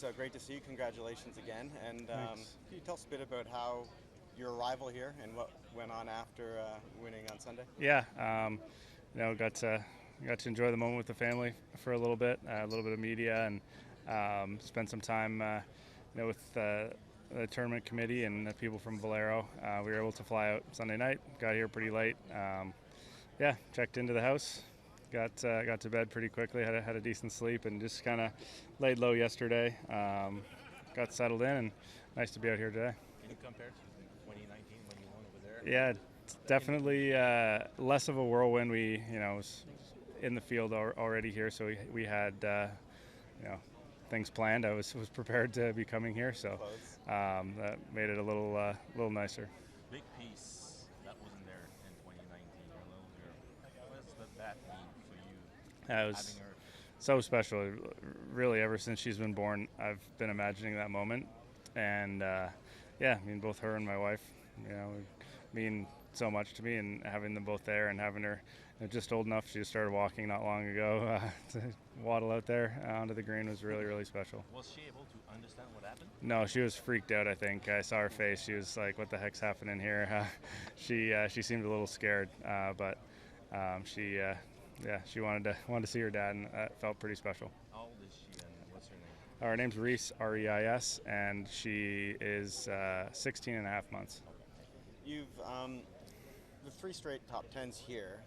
So great to see you. Congratulations again. And Thanks. can you tell us a bit about how your arrival here and what went on after winning on Sunday? Yeah, got to enjoy the moment with the family for a little bit of media, and spend some time, with the tournament committee and the people from Valero. We were able to fly out Sunday night. Got here pretty late. Yeah, checked into the house. Got to bed pretty quickly. Had a decent sleep and just kind of laid low yesterday. Got settled in, and nice to be out here today. Can you compare to 2019 when you won over there? Yeah, it's definitely less of a whirlwind. We, was in the field already here, so we had, things planned. I was prepared to be coming here, so that made it a little nicer. Big piece that wasn't there in 2019. Your little girl. What does that mean for you That having was her? so special. Really, ever since she's been born, I've been imagining that moment, and yeah, I mean, both her and my wife, mean so much to me, and having them both there and having her just old enough, she just started walking not long ago, to waddle out there onto the green was really special. Was she able to understand what happened? No, she was freaked out. I think I saw her face. She was like, "What the heck's happening here?" She seemed a little scared, but she wanted to see her dad, and that felt pretty special. How old is she and what's her name? Her name's Reese, Reis, and she is 16 and a half months. You've the three straight top tens here.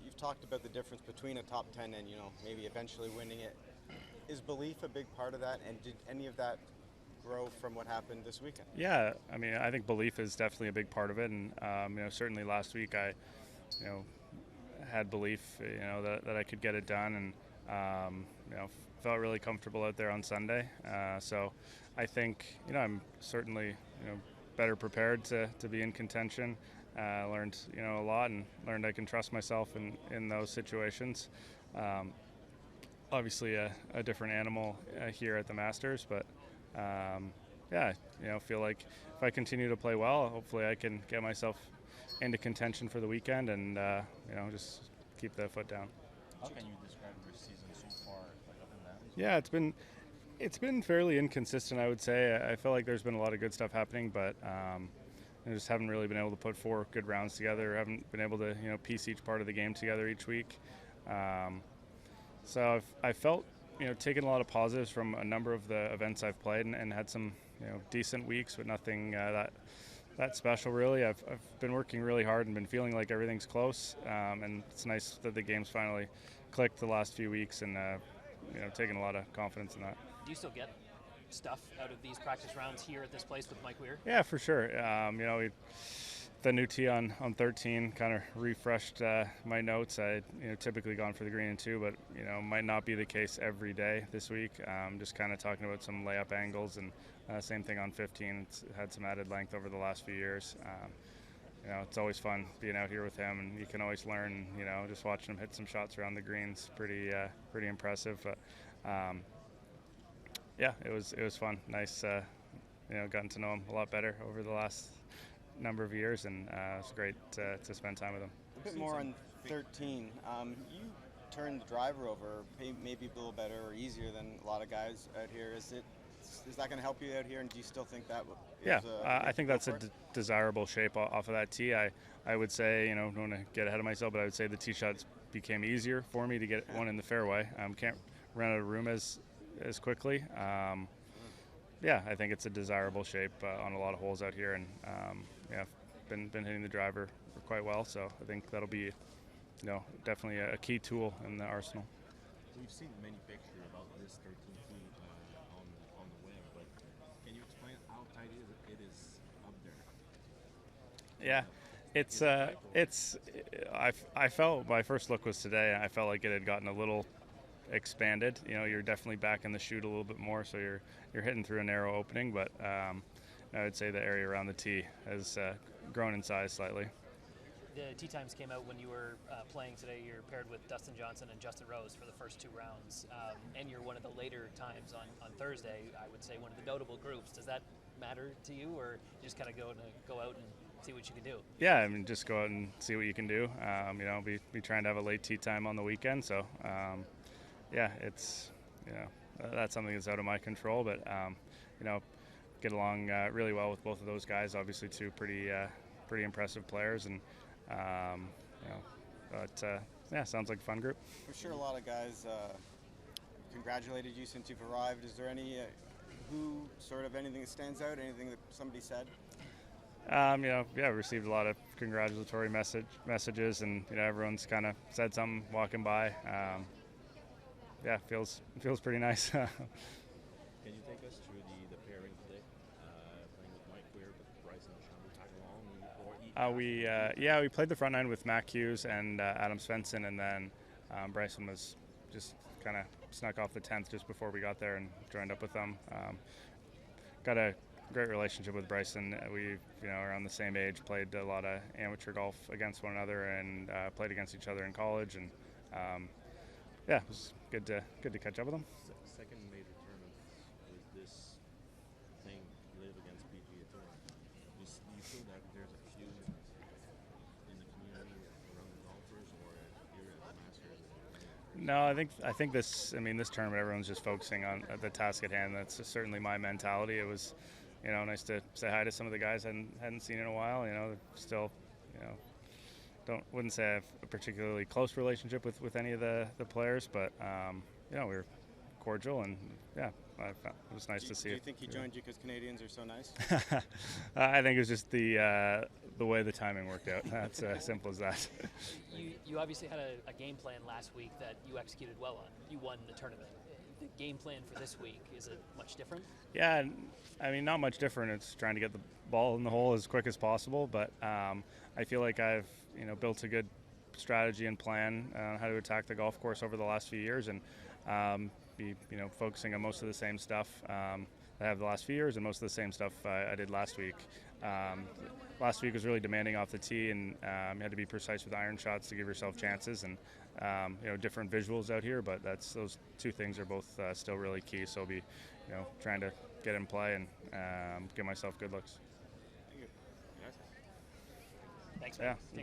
You've talked about the difference between a top 10 and maybe eventually winning it. Is belief a big part of that? And did any of that grow from what happened this weekend? Yeah, I mean, I think belief is definitely a big part of it, and certainly last week I, you know, had belief, that I could get it done, and felt really comfortable out there on Sunday. So I think I'm certainly better prepared to be in contention. Learned a lot, and learned I can trust myself in those situations. Obviously a different animal here at the Masters, but yeah, feel like if I continue to play well, hopefully I can get myself into contention for the weekend, and just keep the foot down. How can you describe your season so far, like up and down? Yeah, it's been fairly inconsistent, I would say. I feel like there's been a lot of good stuff happening, but I just haven't really been able to put four good rounds together. Haven't been able to piece each part of the game together each week. So I felt taken a lot of positives from a number of the events I've played, and had some decent weeks, but nothing that special really. I've been working really hard and been feeling like everything's close, and it's nice that the game's finally clicked the last few weeks, and taking a lot of confidence in that. Do you still get stuff out of these practice rounds here at this place with Mike Weir? Yeah, for sure. The new tee on 13 kind of refreshed my notes. I typically gone for the green and two, but might not be the case every day this week. Just kind of talking about some layup angles, and same thing on 15. It's had some added length over the last few years. It's always fun being out here with him, and you can always learn. Just watching him hit some shots around the greens, pretty impressive. But yeah, it was fun. Nice, gotten to know him a lot better over the last number of years, and it's great to spend time with him. A bit more on 13. You turned the driver over maybe a little better or easier than a lot of guys out here. Is that going to help you out here, and do you still think that is Yeah, I think that's a desirable shape off of that tee. I would say, don't want to get ahead of myself, but I would say the tee shots became easier for me to get one in the fairway. Can't run out of room as quickly. Yeah, I think it's a desirable shape on a lot of holes out here, and been hitting the driver quite well. So I think that'll be, definitely a key tool in the arsenal. We've seen many pictures about this 13 tee on the web, but can you explain how tight it is up there? Yeah, I felt my first look was today. I felt like it had gotten a little expanded. You're definitely back in the chute a little bit more, so you're hitting through a narrow opening, but I would say the area around the tee has grown in size slightly. The tee times came out when you were playing today. You're paired with Dustin Johnson and Justin Rose for the first two rounds, and you're one of the later times on Thursday. I would say one of the notable groups. Does that matter to you, or you just kind of go out and see what you can do? Yeah, I mean, just go out and see what you can do. Be trying to have a late tee time on the weekend, so yeah, it's that's something that's out of my control. But you know, get along really well with both of those guys. Obviously, two pretty impressive players, and you know, but yeah, sounds like a fun group. I'm sure a lot of guys congratulated you since you've arrived. Is there any anything that stands out? Anything that somebody said? You know, yeah, we received a lot of congratulatory messages, and you know, everyone's kind of said something walking by. Yeah, feels pretty nice. Can you take us through the pairing today? Playing with Mike Weir, but Bryson DeChambeau tag along, we played the front nine with Mac Hughes and Adam Svensson, and then Bryson was just kind of snuck off the 10th just before we got there and joined up with them. Got a great relationship with Bryson. We are on the same age, played a lot of amateur golf against one another, and played against each other in college, and yeah, it was good to catch up with him. Second major tournament with this thing, live against PGA Tour. Do you feel that there's a few in the community around the golfers, or here at the Masters? No, I think this tournament, everyone's just focusing on the task at hand. That's certainly my mentality. It was, nice to say hi to some of the guys I hadn't seen in a while. Still, wouldn't say I have a particularly close relationship with any of the players, but we were cordial, and yeah, it was nice to see. Do you think he joined you because Canadians are so nice? I think it was just the way the timing worked out. That's as simple as that. You obviously had a game plan last week that you executed well on. You won the tournament. The game plan for this week, is it much different? Yeah, not much different. It's trying to get the ball in the hole as quick as possible, but I feel like I've built a good strategy and plan on how to attack the golf course over the last few years, and be focusing on most of the same stuff I have the last few years, and most of the same stuff I did last week. Last week was really demanding off the tee, and you had to be precise with iron shots to give yourself chances, and different visuals out here. But those two things are both still really key. So I'll be trying to get in play and give myself good looks. Thanks, Yeah. man.